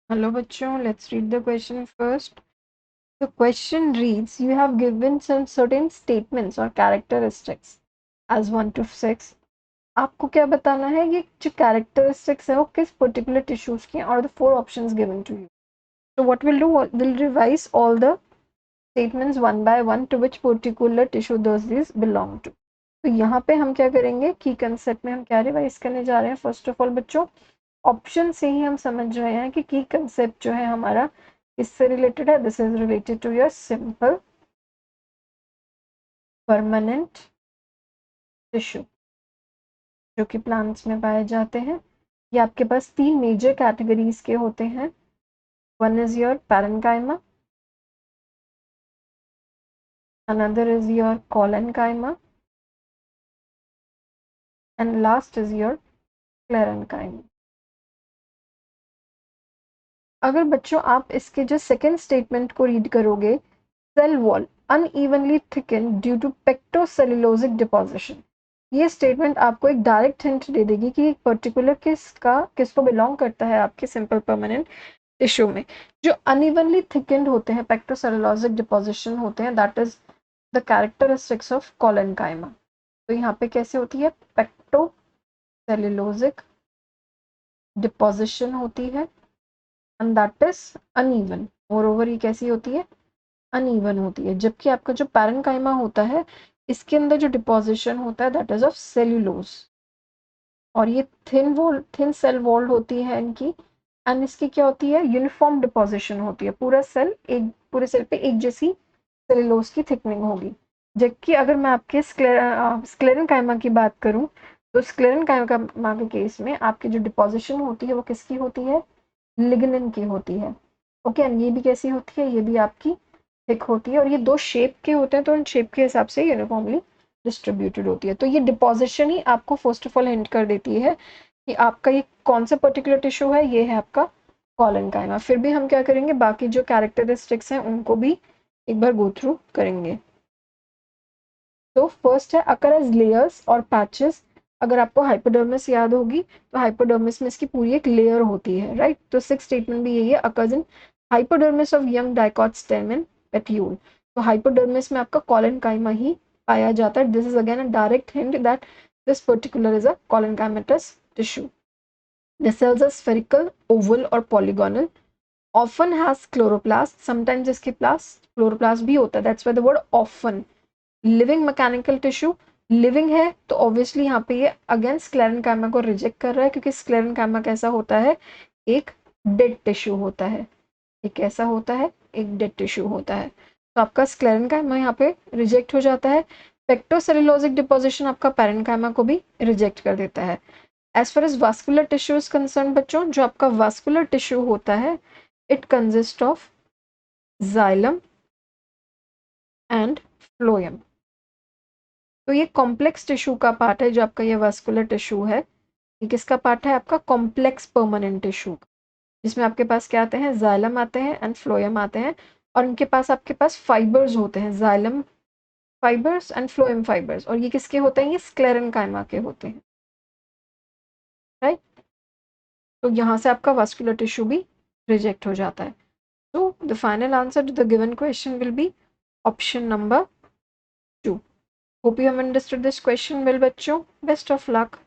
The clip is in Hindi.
Hello bachcho, let's read the question first. The question reads, you have given some certain statements or characteristics as 1 to 6. आपको क्या बताना है, ये जो characteristics है वो किस particular tissues की are the 4 options given to you. So what we'll do, we'll revise all the statements one by one to which particular tissue does these belong to. तो यहाँ पे हम क्या करेंगे, की कंसेप्ट में हम क्या रिवाइज करने जा रहे हैं. फर्स्ट ऑफ ऑल बच्चों, ऑप्शन से ही हम समझ रहे हैं कि की कंसेप्ट जो है हमारा इससे रिलेटेड है. This is related to your simple permanent tissue जो कि प्लांट्स में पाए जाते हैं. ये आपके पास 3 मेजर कैटेगरीज के होते हैं. One is your parenchyma, another is your collenchyma and last is your sclerenchyma. अगर बच्चों आप इसके जो सेकेंड स्टेटमेंट को रीड करोगे, cell wall unevenly thickened due to pectocellulosic deposition, ये स्टेटमेंट आपको एक डायरेक्ट हिंट दे देगी कि एक पर्टिकुलर किसको बिलोंग करता है आपके सिंपल परमानेंट टिश्यू में. जो अनइवनली थिकेंड होते हैं, पेक्टोसेलुलोजिक डिपोजिशन होते हैं, that is the characteristics of collenchyma. तो यहाँ पे कैसे होती है, पेक्टोसेलुलोजिक डिपोजिशन होती है and that is uneven. Moreover ये कैसी होती है, अनइवन होती है. जबकि आपका जो पैरेन्काइमा होता है, इसके अंदर जो डिपोजिशन होता है दैट इज ऑफ सेल्यूलोज, और ये थिन सेल वॉल होती है इनकी. एंड इसकी क्या होती है, यूनिफॉर्म डिपोजिशन होती है. पूरे सेल पे एक जैसी सेल्यूलोज की थिकनिंग होगी. जबकि अगर मैं आपके स्क्लेरेन्काइमा की बात करूं, तो स्क्लेरेन्काइमा के केस में आपकी जो डिपोजिशन होती है वो किसकी होती है, लिग्निन की होती है. ओके, एंड ये भी कैसी होती है, ये भी आपकी थिक होती है. और ये 2 शेप के होते हैं, तो उन शेप के हिसाब से यूनिफॉर्मली डिस्ट्रीब्यूटेड होती है. तो ये डिपोजिशन ही आपको फर्स्ट ऑफ ऑल हिंट कर देती है कि आपका ये कौन सा पर्टिकुलर टिश्यू है. ये है आपका कोलेनकाइमा. फिर भी हम क्या करेंगे, बाकी जो कैरेक्टरिस्टिक्स हैं उनको भी एक बार गो थ्रू करेंगे. तो फर्स्ट है अकर एज लेयर्स और पैचेस. अगर आपको हाइपोडर्मिस याद होगी, तो हाइपोडर्मिस में इसकी पूरी एक लेयर होती है, राइट. तो 6 स्टेटमेंट भी यही है, occurs in hypodermis of young dicot stem in petiole. तो हाइपोडर्मिस में आपका कोलेनकाइमा ही पाया जाता है. This is again a direct hint that this particular is a collenchymatous tissue. The cells are spherical, oval or polygonal. Often has chloroplast. Sometimes इसके पास chloroplast भी होता है. That's why the word often. Living mechanical tissue. Living है तो ऑब्वियसली यहाँ पे ये अगेन स्क्लेरेन्काइमा को रिजेक्ट कर रहा है, क्योंकि स्क्लेरेन्काइमा कैसा होता है, एक डेड टिश्यू होता है. एक कैसा होता है, एक डेड टिश्यू होता है. तो आपका स्क्लेरेन्काइमा यहाँ पे रिजेक्ट हो जाता है. पेक्टोसेलुलोजिक डिपोजिशन आपका पैरेन्काइमा को भी रिजेक्ट कर देता है. As far as vascular tissue is concern बच्चों, जो आपका वास्कुलर टिश्यू होता है, it consist of xylem and phloem. तो ये कॉम्प्लेक्स टिश्यू का पार्ट है. जो आपका ये वास्कुलर टिश्यू है, ये किसका पार्ट है, आपका कॉम्प्लेक्स परमानेंट टिश्यू, जिसमें आपके पास क्या आते हैं, जाइलम आते हैं एंड फ्लोएम आते हैं. और इनके पास आपके पास फाइबर्स होते हैं, xylem fibres and phloem fibres. और ये किसके होते हैं, ये स्क्लेरेन्काइमा के होते हैं, राइट. तो यहाँ से आपका वास्कुलर टिश्यू भी रिजेक्ट हो जाता है. So the final answer to the given question will be option number 2. Hope you have understood this question well, बच्चों. Best of luck.